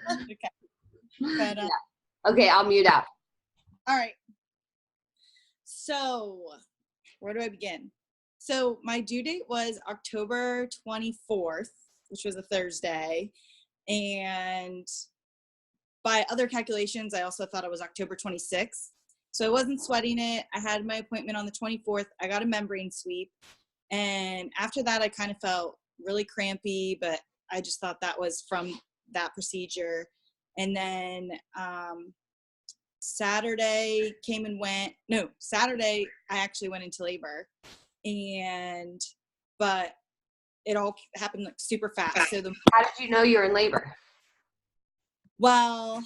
Okay. But, Yeah. Okay, I'll mute out. all right. So where do I begin? So my due date was October 24th, which was a Thursday. And by other calculations, I also thought it was October 26th. So I wasn't sweating it. I had my appointment on the 24th. I got a membrane sweep. And after that, I kind of felt really crampy, but I just thought that was from that procedure. And then Saturday came and went. No, Saturday, I actually went into labor. But it all happened like super fast. So How did you know you're in labor? well,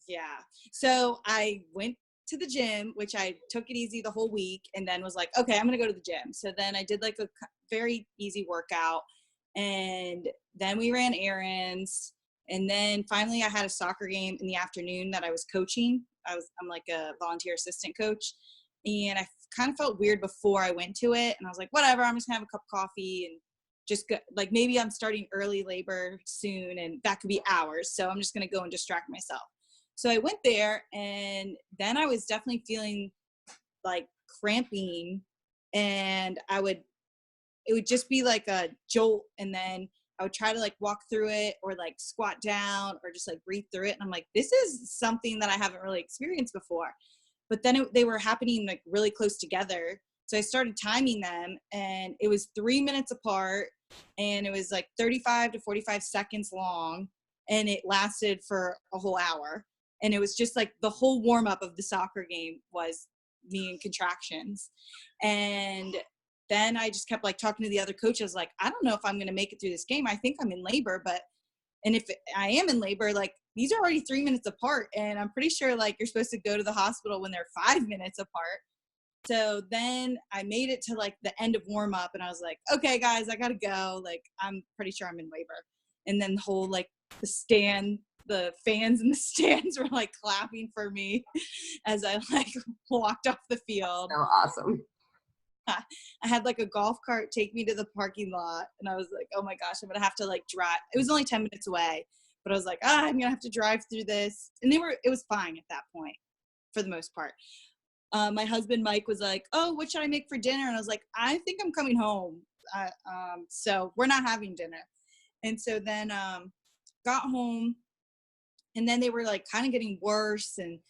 yeah. So I went to the gym, which I took it easy the whole week, and then was like, okay, I'm going to go to the gym. So then I did like a very easy workout, and then we ran errands. And then finally I had a soccer game in the afternoon that I was coaching. I'm like a volunteer assistant coach. And I kind of felt weird before I went to it. And I was like, whatever, I'm just gonna have a cup of coffee and just go, like maybe I'm starting early labor soon and that could be hours. So I'm just gonna go and distract myself. So I went there, and then I was definitely feeling like cramping, and it would just be like a jolt, and then I would try to like walk through it or like squat down or just like breathe through it. And I'm like, this is something that I haven't really experienced before. But then they were happening like really close together. So I started timing them, and it was 3 minutes apart, and it was like 35 to 45 seconds long, and it lasted for a whole hour. And it was just like the whole warm up of the soccer game was me in contractions. And then I just kept like talking to the other coaches, like, I don't know if I'm going to make it through this game. I think I'm in labor, and if I am in labor, like these are already 3 minutes apart. And I'm pretty sure like you're supposed to go to the hospital when they're 5 minutes apart. So then I made it to like the end of warm up, and I was like, okay, guys, I got to go. Like, I'm pretty sure I'm in labor. And then the whole, like the fans in the stands were like clapping for me as I like walked off the field. So awesome. I had like a golf cart take me to the parking lot, and I was like, oh my gosh, I'm gonna have to like drive. It was only 10 minutes away, but I was like, I'm gonna have to drive through this. And it was fine at that point for the most part. My husband Mike was like, oh, what should I make for dinner? And I was like, I think I'm coming home, so we're not having dinner. And so then got home, and then they were like kind of getting worse, and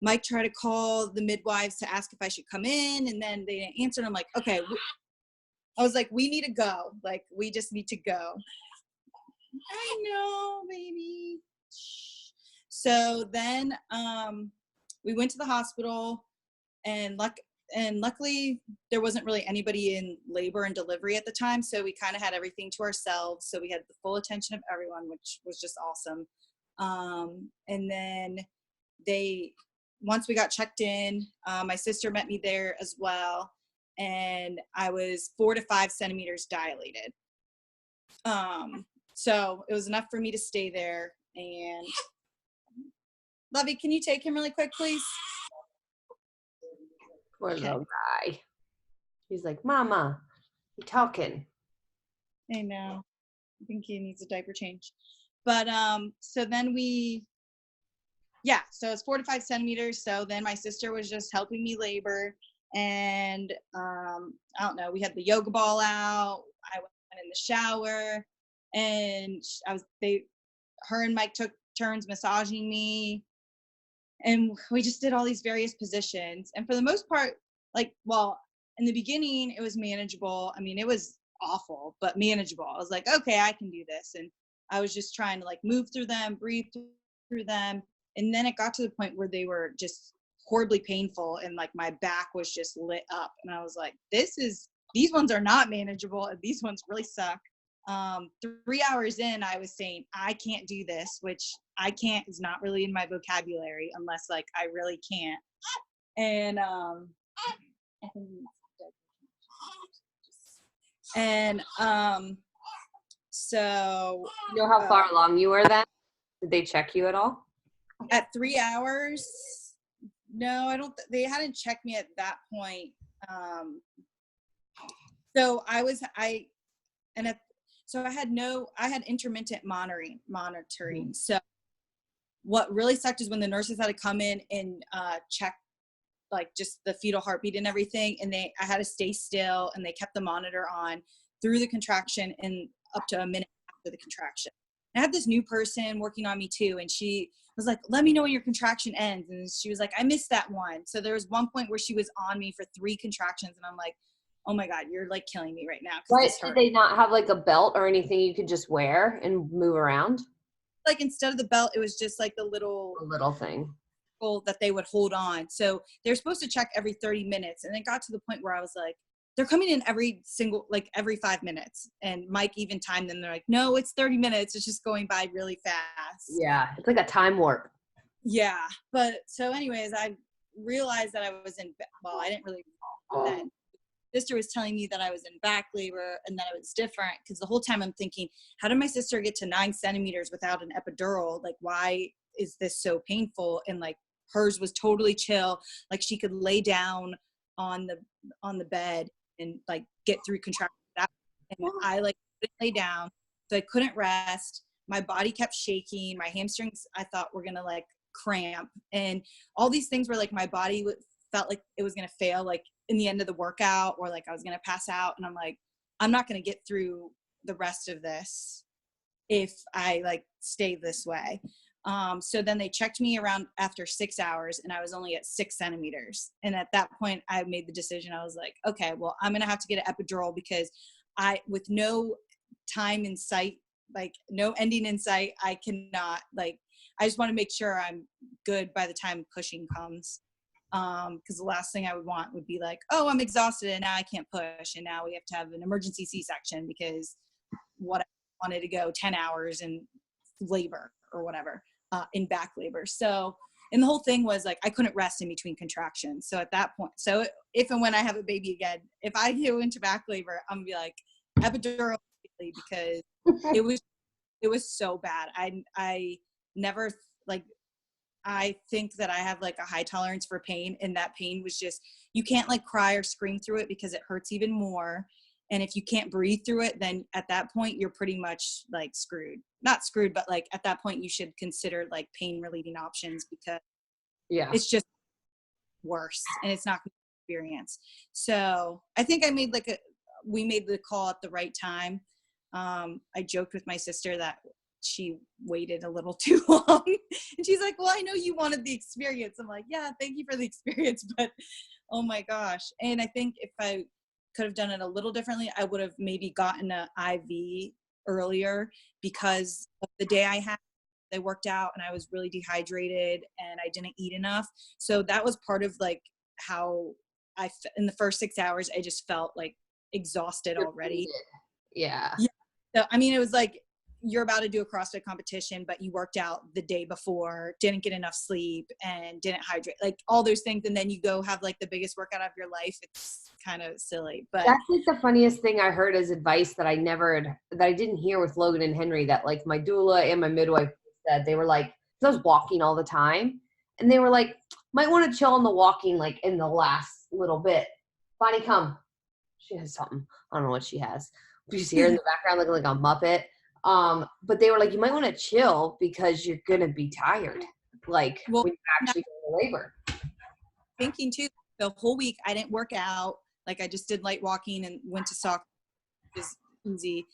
Mike tried to call the midwives to ask if I should come in, and then they didn't answer. And I'm like, okay. I was like, we need to go. Like, we just need to go. I know, baby. So then we went to the hospital, and luckily there wasn't really anybody in labor and delivery at the time. So we kind of had everything to ourselves. So we had the full attention of everyone, which was just awesome. And then once we got checked in, my sister met me there as well, and I was 4 to 5 centimeters dilated. So it was enough for me to stay there. And Lovey, can you take him really quick, please? Poor little guy. He's like, Mama, you talking? I know. I think he needs a diaper change. But so then so it's 4 to 5 centimeters. So then my sister was just helping me labor, and I don't know, we had the yoga ball out. I went in the shower, and her and Mike took turns massaging me, and we just did all these various positions. And for the most part, in the beginning it was manageable. I mean, it was awful, but manageable. I was like, okay, I can do this. And I was just trying to like move through them, breathe through them. And then it got to the point where they were just horribly painful, and like my back was just lit up, and I was like, these ones are not manageable, and these ones really suck. 3 hours in, I was saying, I can't do this, which I can't is not really in my vocabulary unless like I really can't. And so you know how far along you were then? Did they check you at all? At 3 hours? No, I don't. They hadn't checked me at that point. So So I had intermittent monitoring. So what really sucked is when the nurses had to come in and check like just the fetal heartbeat and everything. And I had to stay still, and they kept the monitor on through the contraction and up to a minute after the contraction. I had this new person working on me too. And she was like, let me know when your contraction ends. And she was like, I missed that one. So there was one point where she was on me for 3 contractions. And I'm like, oh my God, you're like killing me right now. Why did they not have like a belt or anything you could just wear and move around? Like instead of the belt, it was just like the little thing that they would hold on. So they're supposed to check every 30 minutes. And it got to the point where I was like, they're coming in every 5 minutes. And Mike even timed them. They're like, no, it's 30 minutes. It's just going by really fast. Yeah. It's like a time warp. Yeah. But so anyways, I realized that I was I didn't really then. Sister was telling me that I was in back labor and that it was different, because the whole time I'm thinking, how did my sister get to 9 centimeters without an epidural? Like, why is this so painful? And like hers was totally chill. Like she could lay down on the bed and like get through contractions. And I like couldn't lay down, so I couldn't rest. My body kept shaking. My hamstrings, I thought, were gonna like cramp, and all these things were like my body felt like it was gonna fail, like in the end of the workout, or like I was gonna pass out. And I'm like, I'm not gonna get through the rest of this if I like stay this way. So then they checked me around after 6 hours, and I was only at 6 centimeters. And at that point I made the decision. I was like, okay, well, I'm gonna have to get an epidural, because with no time in sight, like no ending in sight, I cannot, like, I just want to make sure I'm good by the time Cushing comes. Because the last thing I would want would be like, oh, I'm exhausted and now I can't push, and now we have to have an emergency C-section because what I wanted to go 10 hours in labor or whatever, in back labor. So, and the whole thing was like, I couldn't rest in between contractions. So at that point, so if and when I have a baby again, if I go into back labor, I'm gonna be like epidural, because it was so bad. I never like, I think that I have like a high tolerance for pain, and that pain was just, you can't like cry or scream through it because it hurts even more. And if you can't breathe through it, then at that point you're pretty much like screwed. Not screwed, but like at that point you should consider like pain relieving options, because it's just worse and it's not good experience. So I think we made the call at the right time. I joked with my sister that she waited a little too long, and she's like, well, I know you wanted the experience. I'm like, yeah, thank you for the experience, but oh my gosh. And I think if I could have done it a little differently, I would have maybe gotten an IV earlier, because of the day I worked out and I was really dehydrated and I didn't eat enough. So that was part of like how in the first 6 hours, I just felt like exhausted already. Yeah. So, I mean, it was like, you're about to do a CrossFit competition, but you worked out the day before, didn't get enough sleep, and didn't hydrate, like all those things. And then you go have like the biggest workout of your life. It's kind of silly, but that's like the funniest thing I heard as advice that I didn't hear with Logan and Henry, that like my doula and my midwife said. They were like, 'cause I was walking all the time, and they were like, might want to chill on the walking, like in the last little bit. Bonnie, come. She has something. I don't know what she has. You see her in the background looking like a Muppet. But they were like, you might want to chill because you're going to be tired. Like when you actually go to labor. Thinking too, the whole week I didn't work out. Like I just did light walking and went to soccer, which is easy.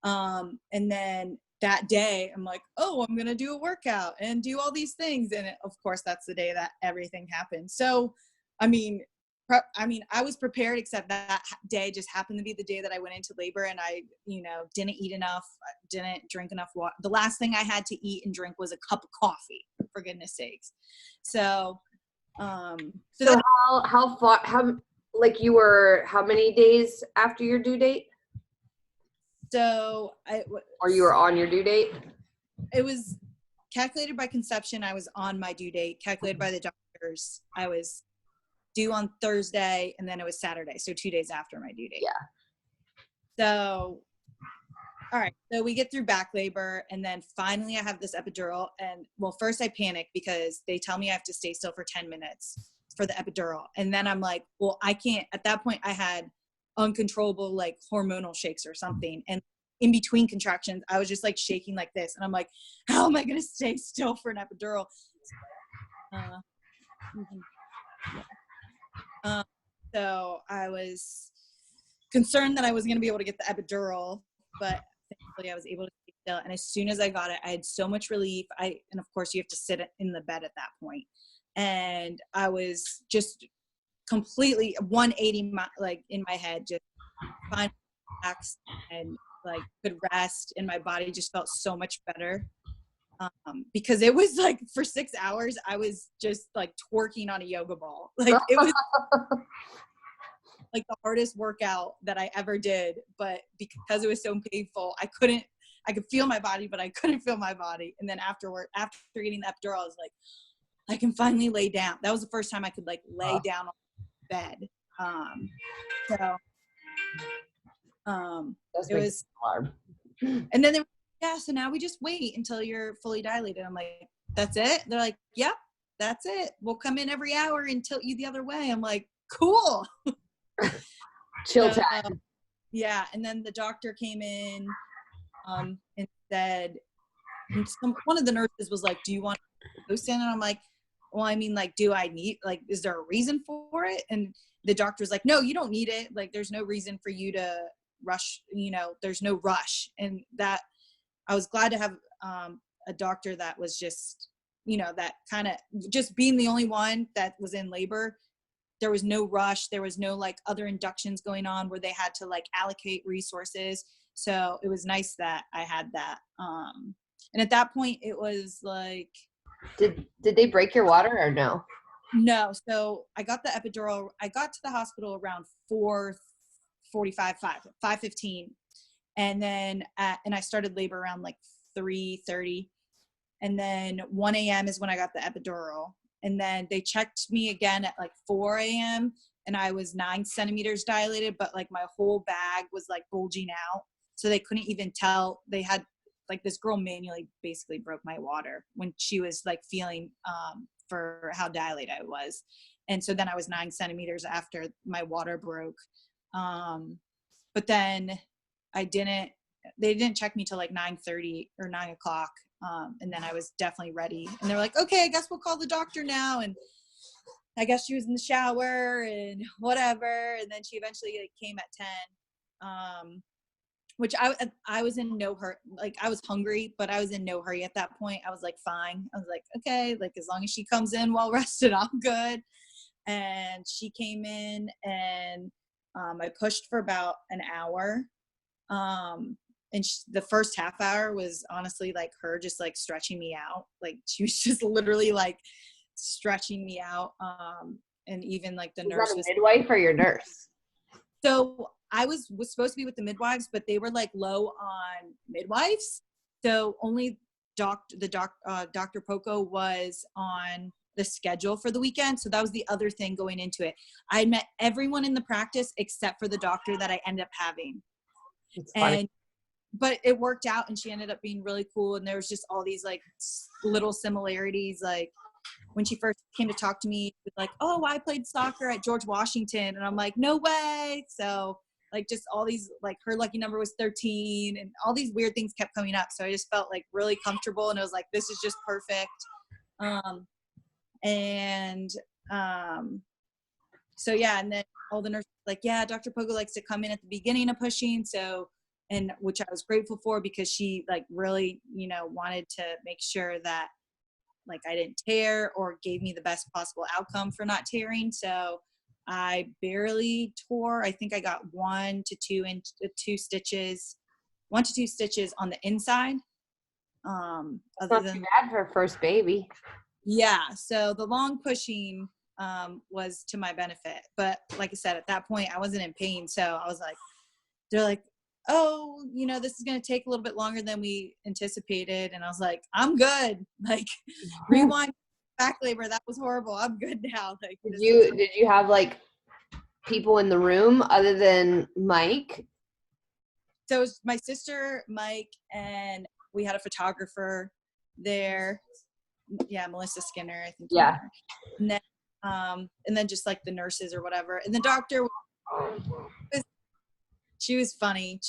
And then that day I'm like, oh, I'm going to do a workout and do all these things. And of course that's the day that everything happened. So, I mean, I was prepared, except that day just happened to be the day that I went into labor, and I, didn't eat enough, didn't drink enough water. The last thing I had to eat and drink was a cup of coffee, for goodness sakes. So, how many days after your due date? So or you were on your due date? It was calculated by conception. I was on my due date, calculated by the doctors. I was due on Thursday, and then it was Saturday, so 2 days after my due date. Yeah. So, all right, so we get through back labor, and then finally I have this epidural. And well, first I panic because they tell me I have to stay still for 10 minutes for the epidural, and then I'm like, well, I can't. At that point I had uncontrollable like hormonal shakes or something, and in between contractions, I was just like shaking like this. And I'm like, how am I going to stay still for an epidural? So I was concerned that I wasn't going to be able to get the epidural, but thankfully I was able to stay still. And as soon as I got it, I had so much relief. And of course you have to sit in the bed at that point. And I was just completely 180, like in my head, just fine, relaxed, and like could rest. And my body just felt so much better. Because it was like for 6 hours, I was just like twerking on a yoga ball. Like it was like the hardest workout that I ever did. But because it was so painful, I could feel my body, but I couldn't feel my body. And then after getting the epidural, I was like, I can finally lay down. That was the first time I could like lay down on the bed. It was hard. And then so now we just wait until you're fully dilated. I'm like, that's it? They're like, yep, that's it. We'll come in every hour and tilt you the other way. I'm like, cool. Chill time. Yeah. And then the doctor came in and said, one of the nurses was like, do you want to go stand? And I'm like, well, I mean, like, do I need, like, is there a reason for it? And the doctor was like, no, you don't need it. Like, there's no reason for you to rush, there's no rush. And that, I was glad to have a doctor that was just, that kind of just being the only one that was in labor. There was no rush. There was no like other inductions going on where they had to like allocate resources. So it was nice that I had that. And at that point it was like, did they break your water or no? No. So I got the epidural. I got to the hospital around 5:15. And then, and I started labor around like 3:30. And then 1 a.m. is when I got the epidural. And then they checked me again at like 4 a.m. and I was 9 centimeters dilated, but like my whole bag was like bulging out. So they couldn't even tell. They had like this girl manually basically broke my water when she was like feeling for how dilated I was. And so then I was 9 centimeters after my water broke. But then they didn't check me till like 9:30 or 9 o'clock. And then I was definitely ready. And they're like, okay, I guess we'll call the doctor now. And I guess she was in the shower and whatever. And then she eventually like came at 10, which I was in no hurry. Like I was hungry, but I was in no hurry at that point. I was like, fine. I was like, okay, like as long as she comes in well rested, I'm good. And she came in and I pushed for about an hour. And the first half hour was honestly like her just like stretching me out. Like she was just literally like stretching me out. And even like the nurse was midwife or your nurse. So I was supposed to be with the midwives, but they were like low on midwives. So only Dr. Poco was on the schedule for the weekend. So that was the other thing going into it. I had met everyone in the practice except for the doctor that I ended up having. But it worked out and she ended up being really cool. And there was just all these like little similarities. Like when she first came to talk to me, she was like, oh, I played soccer at George Washington. And I'm like, no way. So like just all these, like her lucky number was 13 and all these weird things kept coming up. So I just felt like really comfortable and it was like, this is just perfect. So yeah. And then all the nurses were like, yeah, Dr. Pogo likes to come in at the beginning of pushing. So, and which I was grateful for because she like really, wanted to make sure that like I didn't tear or gave me the best possible outcome for not tearing. So I barely tore. I think I got 1 to 2 stitches on the inside. That's not too bad for first baby. Yeah. So the long pushing was to my benefit. But like I said, at that point I wasn't in pain. So I was like, they're like, oh, this is going to take a little bit longer than we anticipated. And I was like, I'm good. Like rewind back labor. That was horrible. I'm good now. Like, did you have like people in the room other than Mike? So it was my sister, Mike, and we had a photographer there. Yeah. Melissa Skinner, I think. Yeah. And then just like the nurses or whatever. And the doctor was She was funny.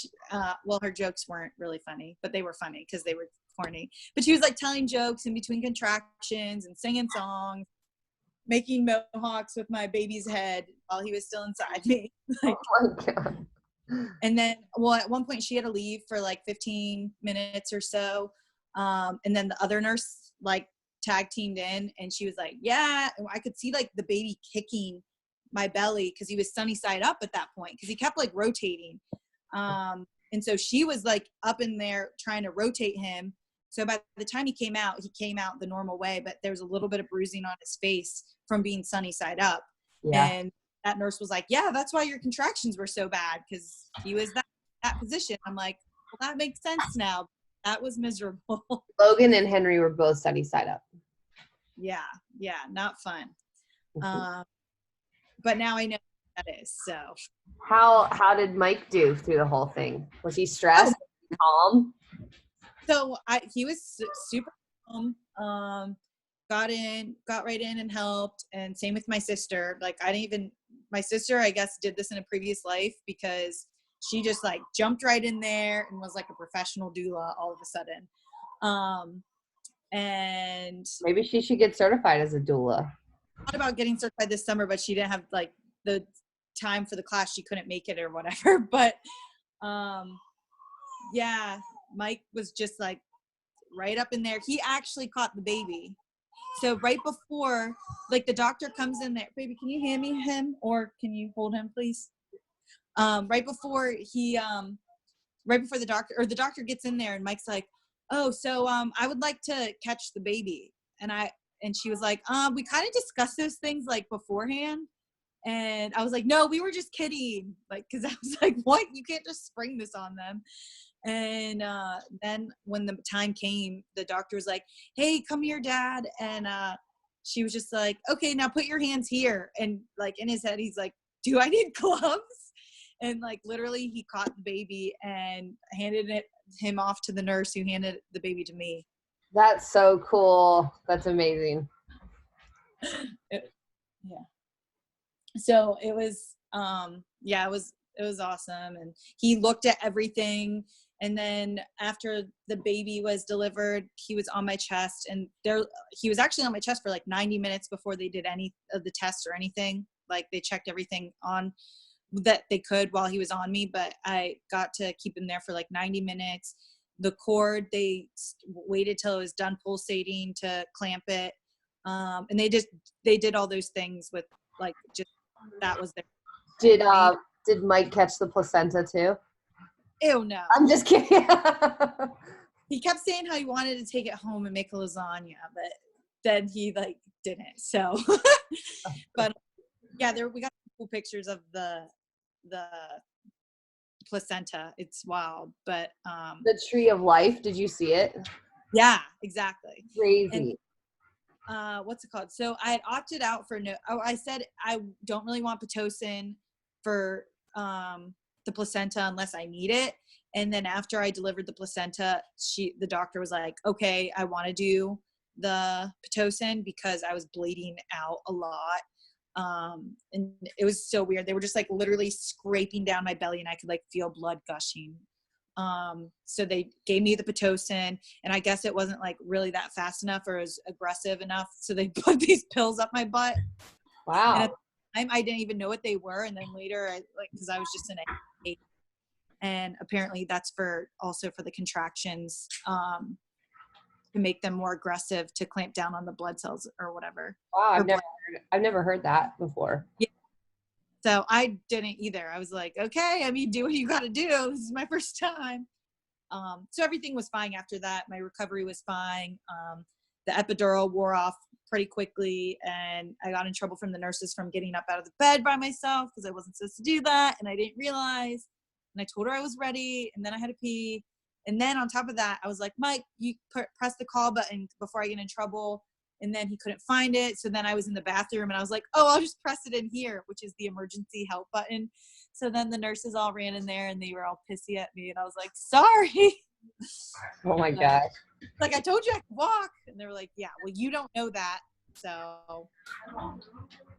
Well, her jokes weren't really funny, but they were funny because they were corny. But she was like telling jokes in between contractions and singing songs, making mohawks with my baby's head while he was still inside me. Like, Oh my God. and then, well, at one point she had to leave for like 15 minutes or so. And then the other nurse like tag teamed in, and she was like, yeah, and I could see like the baby kicking my belly because he was sunny side up at that point because he kept like rotating. And so she was like up in there trying to rotate him. So by the time he came out the normal way, but there was a little bit of bruising on his face from being sunny side up. Yeah. And that nurse was like, yeah, that's why your contractions were so bad, because he was that position. I'm like, well, that makes sense now. That was miserable. Logan and Henry were both sunny side up. Yeah, not fun. But now I know what that is. So How did Mike do through the whole thing? Was he stressed? Calm? So he was super calm. Got right in and helped. And same with my sister. Like my sister, I guess, did this in a previous life because she just like jumped right in there and was like a professional doula all of a sudden. And Maybe she should get certified as a doula. thought about getting certified this summer, but she didn't have like the time for the class. She couldn't make it or whatever. But yeah, Mike was just like right up in there. He actually caught the baby. So right before, like, the doctor comes in there, baby, can you hand me him, or can you hold him, please? Right before the doctor gets in there, and Mike's like, oh, so I would like to catch the baby. And she was like, we kind of discussed those things like beforehand. And I was like, no, we were just kidding. Like, cause I was like, what? You can't just spring this on them. And then when the time came, the doctor was like, hey, come here, Dad. And she was just like, okay, now put your hands here. And like in his head, he's like, do I need gloves? And like literally he caught the baby and handed him off to the nurse, who handed the baby to me. That's so cool. That's amazing. Yeah. So it was, it was awesome. And he looked at everything. And then after the baby was delivered, he was on my chest, and he was actually on my chest for like 90 minutes before they did any of the tests or anything. Like, they checked everything on that they could while he was on me, but I got to keep him there for like 90 minutes. The cord, they waited till it was done pulsating to clamp it. And they did all those things with like, just, that was their Did Mike catch the placenta too? Ew, no. I'm just kidding. He kept saying how he wanted to take it home and make a lasagna, but then he like didn't. So, but yeah, we got cool pictures of the placenta. It's wild, but the tree of life. Did you see it? Yeah, exactly. Crazy. And, what's it called? So I had opted out for I said I don't really want Pitocin for the placenta unless I need it. And then after I delivered the placenta, the doctor was like, okay, I want to do the Pitocin because I was bleeding out a lot. And it was so weird. They were just like literally scraping down my belly, and I could like feel blood gushing. So they gave me the Pitocin, and I guess it wasn't like really that fast enough or as aggressive enough. So they put these pills up my butt. Wow. And at the time, I didn't even know what they were. And then later, cause I was just in a, and apparently that's also for the contractions, to make them more aggressive, to clamp down on the blood cells or whatever. Wow. I've never heard that before. Yeah. So I didn't either. I was like, okay, I mean, do what you got to do. This is my first time. So everything was fine after that. My recovery was fine. The epidural wore off pretty quickly, and I got in trouble from the nurses from getting up out of the bed by myself because I wasn't supposed to do that, and I didn't realize. And I told her I was ready, and then I had to pee. And then on top of that, I was like, Mike, you press the call button before I get in trouble. And then he couldn't find it. So then I was in the bathroom, and I was like, oh, I'll just press it in here, which is the emergency help button. So then the nurses all ran in there, and they were all pissy at me. And I was like, sorry. Oh my gosh. Like, I told you I could walk. And they were like, yeah, well, you don't know that. So,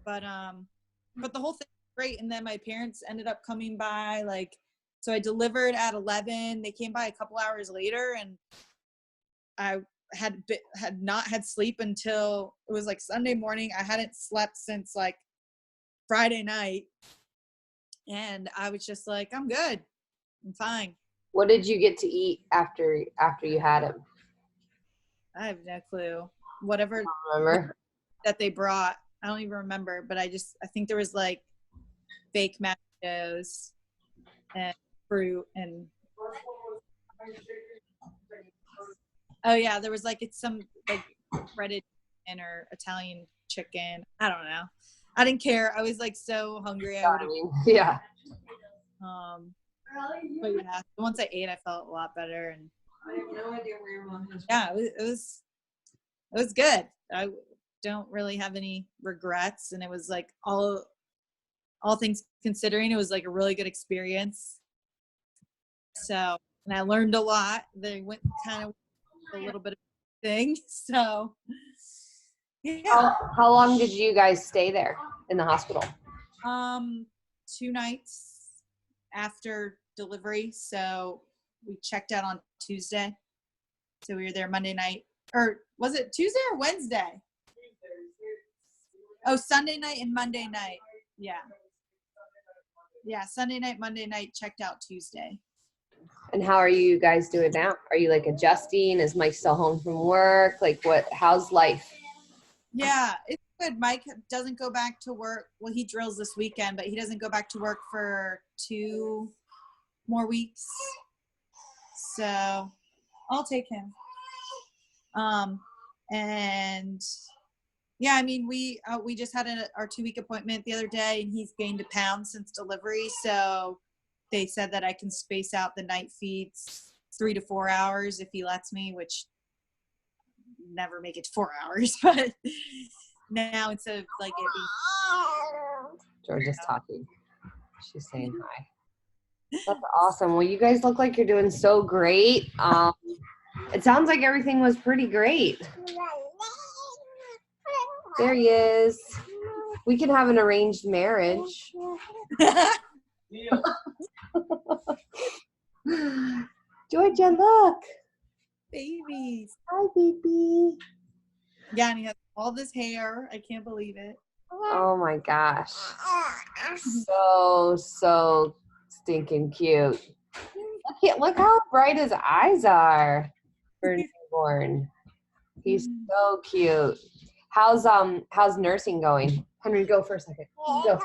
but the whole thing was great. And then my parents ended up coming by like So I delivered at 11. They came by a couple hours later, and I had not had sleep until it was like Sunday morning. I hadn't slept since like Friday night, and I was just like, I'm good. I'm fine. What did you get to eat after you had him? I have no clue. Whatever Remember that they brought, I don't even remember, but I think there was like fake macchiatos and fruit and oh yeah, there was like some like breaded chicken or Italian chicken. I don't know. I didn't care. I was like so hungry. I would have. Yeah. But yeah, once I ate, I felt a lot better, and I have no idea where your mom is. yeah, it was good. I don't really have any regrets, and it was like all things considering, it was like a really good experience. So, and I learned a lot. They went kind of a little bit of thing. So, yeah. How long did you guys stay there in the hospital? 2 nights after delivery. So we checked out on Tuesday. So we were there Monday night, or was it Tuesday or Wednesday? Oh, Sunday night and Monday night. Yeah. Yeah, Sunday night, Monday night, checked out Tuesday. And how are you guys doing now? Are you like adjusting? Is Mike still home from work? Like how's life? Yeah, it's good. Mike doesn't go back to work. Well, he drills this weekend, but he doesn't go back to work for 2 more weeks. So I'll take him. And yeah, I mean, we just had our 2-week appointment the other day, and he's gained a pound since delivery. So they said that I can space out the night feeds 3 to 4 hours if he lets me, which never make it to 4 hours. But now instead of like it being Georgia's talking. She's saying hi. That's awesome. Well, you guys look like you're doing so great. It sounds like everything was pretty great. There he is. We can have an arranged marriage. Georgia, look. babies. Hi, baby. Yeah, and he has all this hair. I can't believe it. Oh my gosh. So stinking cute. Look how bright his eyes are for a newborn. He's so cute. How's nursing going? Henry, go for a second. Go.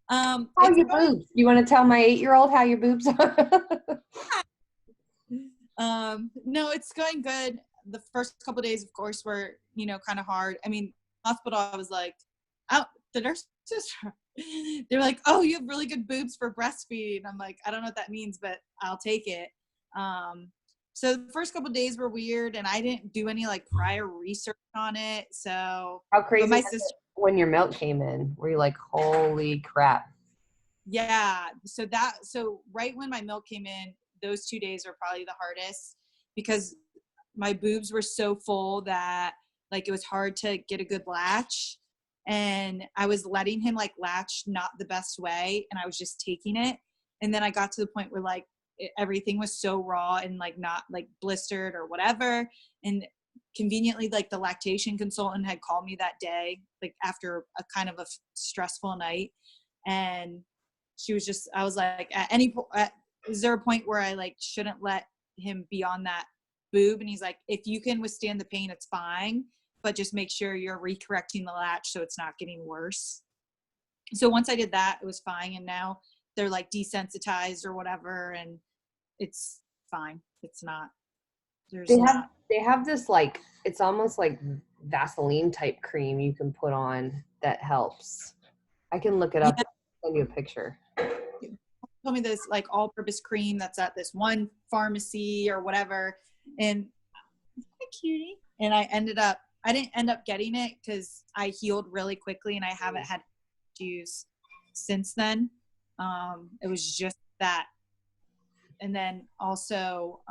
How are your boobs? You want to tell my 8-year-old how your boobs are? No, it's going good. The first couple of days, of course, were, kind of hard. I mean, hospital, I was like, the nurses, they're like, oh, you have really good boobs for breastfeeding. I'm like, I don't know what that means, but I'll take it. So the first couple of days were weird, and I didn't do any like prior research on it. So how crazy was it when your milk came in? Were you like, holy crap? Yeah. So right when my milk came in, those 2 days were probably the hardest because my boobs were so full that like it was hard to get a good latch, and I was letting him like latch not the best way, and I was just taking it. And then I got to the point where like everything was so raw and like not like blistered or whatever. And conveniently, like the lactation consultant had called me that day, like after a kind of a stressful night. And she was just, I was like, is there a point where I like shouldn't let him be on that boob? And he's like, if you can withstand the pain, it's fine, but just make sure you're recorrecting the latch so it's not getting worse. So once I did that, it was fine. And now they're like desensitized or whatever, and it's fine. It's not. They have this like, it's almost like Vaseline type cream you can put on that helps. I can look it up. Yeah. Send you a picture. Told me this like all-purpose cream that's at this one pharmacy or whatever, and cutie. And I didn't end up getting it because I healed really quickly, and I haven't had issues since then. It was just that. And then also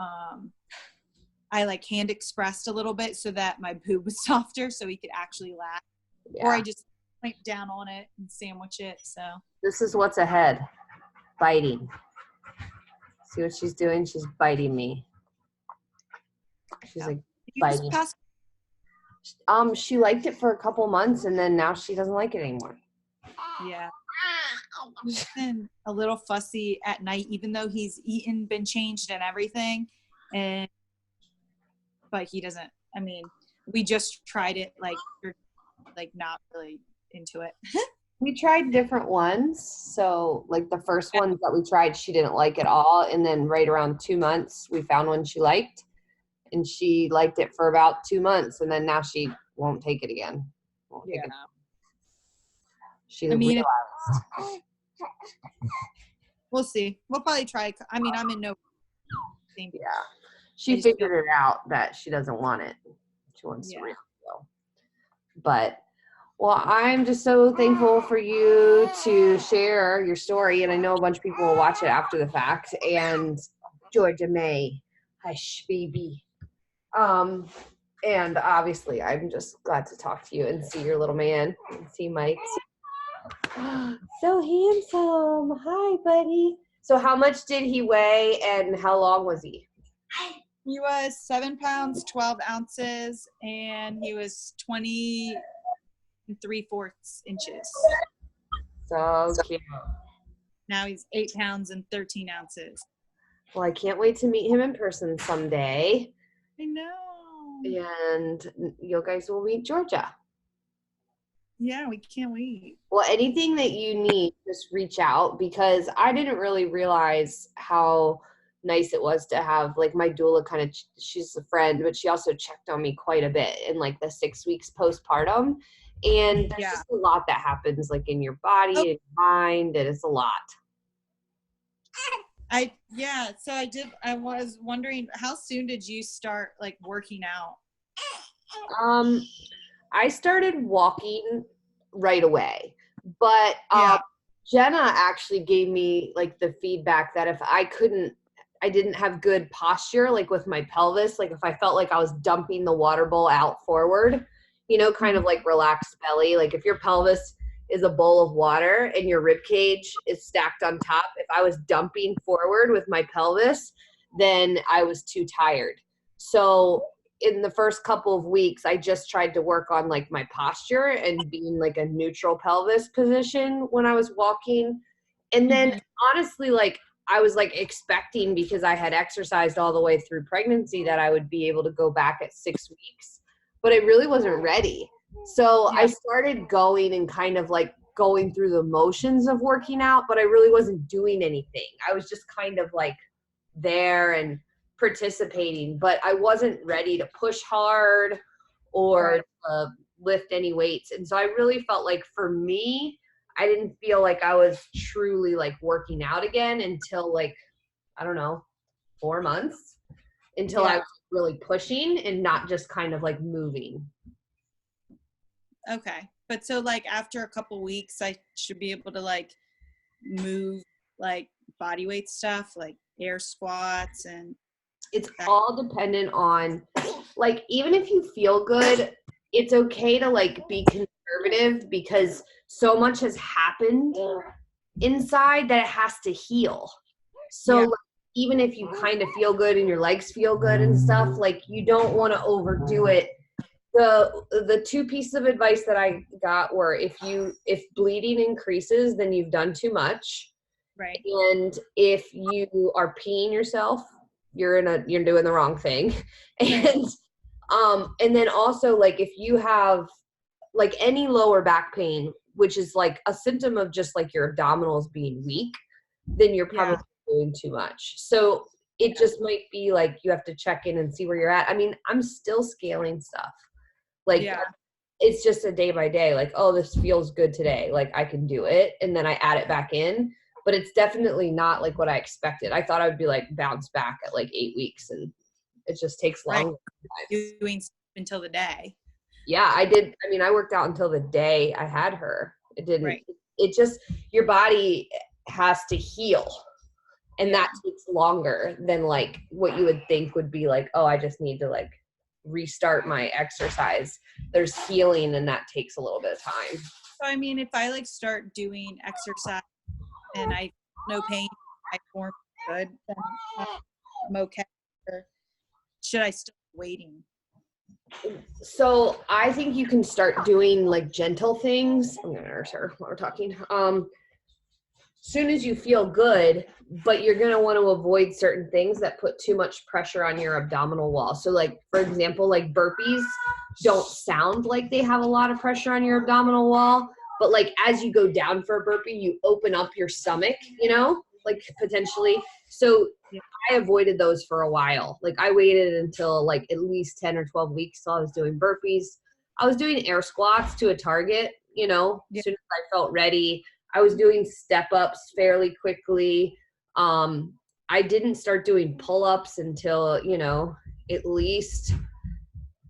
I like hand expressed a little bit so that my boob was softer so he could actually laugh. Yeah. Or I just point down on it and sandwich it. So this is what's ahead. biting. See what she's doing? She's biting me. She's like biting. She liked it for a couple months, and then now she doesn't like it anymore. Yeah. He's been a little fussy at night, even though he's been changed and everything. But he doesn't, I mean, we just tried it, like not really into it. We tried different ones. So like the first ones that we tried, she didn't like at all. And then right around 2 months, we found one she liked. And she liked it for about 2 months. And then now she won't take it again. Yeah. She realized. We'll see. We'll probably try. I mean, I'm in no. Yeah. She figured it out that she doesn't want it. She wants to really go. But, well, I'm just so thankful for you to share your story. And I know a bunch of people will watch it after the fact. And Georgia May, hush, baby. And obviously, I'm just glad to talk to you and see your little man and see Mike. So handsome. Hi, buddy. So how much did he weigh and how long was he? He was 7 pounds, 12 ounces, and he was 20 3/4 inches. So cute. Now he's 8 pounds and 13 ounces. Well, I can't wait to meet him in person someday. I know. And you guys will meet Georgia. Yeah, we can't wait. Well, anything that you need, just reach out, because I didn't really realize how nice it was to have, like, my doula kind of, she's a friend, but she also checked on me quite a bit in like the 6 weeks postpartum. And there's just a lot that happens, like in your body and your mind, and it's a lot. I was wondering, how soon did you start like working out? I started walking right away, but Jenna actually gave me like the feedback that if I didn't have good posture, like with my pelvis, like if I felt like I was dumping the water bowl out forward, you know, kind of like relaxed belly, like if your pelvis is a bowl of water and your rib cage is stacked on top, if I was dumping forward with my pelvis, then I was too tired. So in the first couple of weeks, I just tried to work on like my posture and being like a neutral pelvis position when I was walking. And then honestly, like I was like expecting, because I had exercised all the way through pregnancy, that I would be able to go back at 6 weeks, but I really wasn't ready. So I started going and kind of like going through the motions of working out, but I really wasn't doing anything. I was just kind of like there and participating, but I wasn't ready to push hard or lift any weights. And so I really felt like for me, I didn't feel like I was truly like working out again until like, I don't know, 4 months, until I was really pushing and not just kind of like moving. Okay. But so like after a couple weeks, I should be able to like move like body weight stuff, like air squats, and it's all dependent on, like, even if you feel good, it's okay to like be conservative, because so much has happened inside that it has to heal. So like, even if you kind of feel good and your legs feel good and stuff, like you don't want to overdo it. The 2 pieces of advice that I got were, if bleeding increases, then you've done too much. Right. And if you are peeing yourself, you're doing the wrong thing. And then also, like, if you have like any lower back pain, which is like a symptom of just like your abdominals being weak, then you're probably doing too much. So it just might be like you have to check in and see where you're at. I mean, I'm still scaling stuff. Like, it's just a day by day, like, oh, this feels good today, like I can do it, and then I add it back in. But it's definitely not like what I expected. I thought I would be like bounce back at like 8 weeks, and it just takes longer. Doing until the day. Yeah, I did. I mean, I worked out until the day I had her. It didn't. It just, your body has to heal, and that takes longer than like what you would think would be like, oh, I just need to like restart my exercise. There's healing, and that takes a little bit of time. So I mean, if I like start doing exercise and I no pain, my form good, then I'm okay. Or should I still be waiting? So I think you can start doing like gentle things. I'm gonna nurse her while we're talking. Soon as you feel good, but you're gonna want to avoid certain things that put too much pressure on your abdominal wall. So like, for example, like burpees don't sound like they have a lot of pressure on your abdominal wall, but like as you go down for a burpee, you open up your stomach, you know, like potentially. So I avoided those for a while. Like I waited until like at least 10 or 12 weeks till I was doing burpees. I was doing air squats to a target, you know, as soon as I felt ready. I was doing step ups fairly quickly. I didn't start doing pull-ups until, you know, at least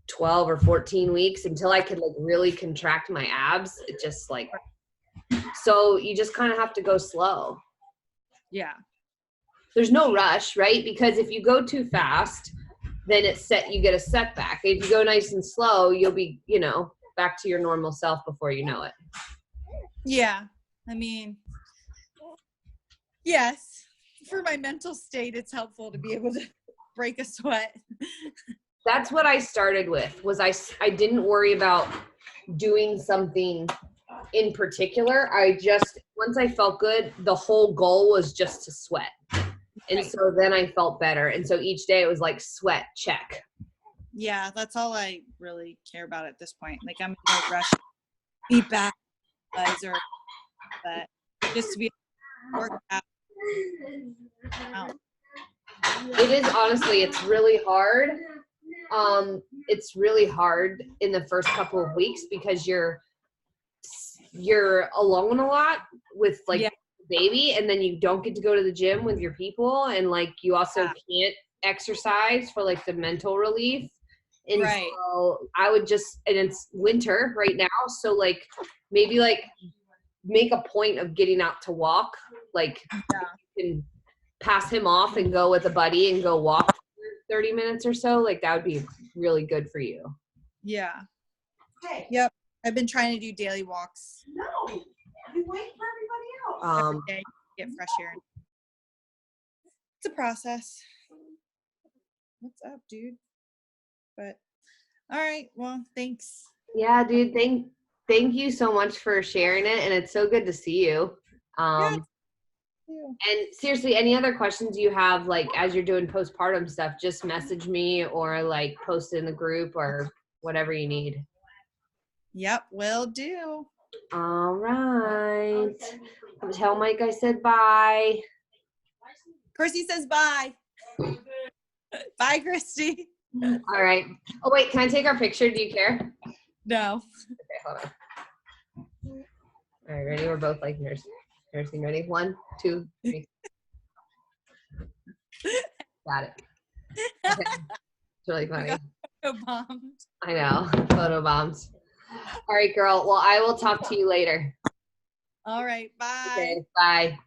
12 or 14 weeks, until I could like really contract my abs. It just like, so you just kind of have to go slow. Yeah. There's no rush, right? Because if you go too fast, then you get a setback. If you go nice and slow, you'll be, you know, back to your normal self before you know it. Yeah. I mean, yes, for my mental state, it's helpful to be able to break a sweat. That's what I started with, was I didn't worry about doing something in particular. I just, once I felt good, the whole goal was just to sweat. And so then I felt better. And so each day it was like sweat, check. Yeah, that's all I really care about at this point. Like I'm in no rush to be back, or but just to be able to work out. It is, honestly, it's really hard. It's really hard in the first couple of weeks because you're alone a lot with like baby, and then you don't get to go to the gym with your people, and like you also can't exercise for like the mental relief. And so I would just, and it's winter right now, so like maybe like make a point of getting out to walk. Like you can pass him off and go with a buddy and go walk for 30 minutes or so. Like that would be really good for you. Yeah. Yep. I've been trying to do daily walks. No, you wait for everybody else. Every day, get fresh air. It's a process. What's up, dude? But all right. Well, thanks. Yeah, dude. Thank you so much for sharing it, and it's so good to see you. And seriously, any other questions you have, like as you're doing postpartum stuff, just message me or like post it in the group or whatever you need. Yep, will do. All right. Tell Mike I said bye. Christy says bye. Bye, Christy. All right. Oh, wait, can I take our picture? Do you care? No. Okay, hold on. All right, ready? We're both like nursing. Ready? 1, 2, 3. Got it. Okay. It's really funny. Bombed. I know. Photo bombs. All right, girl. Well, I will talk to you later. All right. Bye. Okay, bye.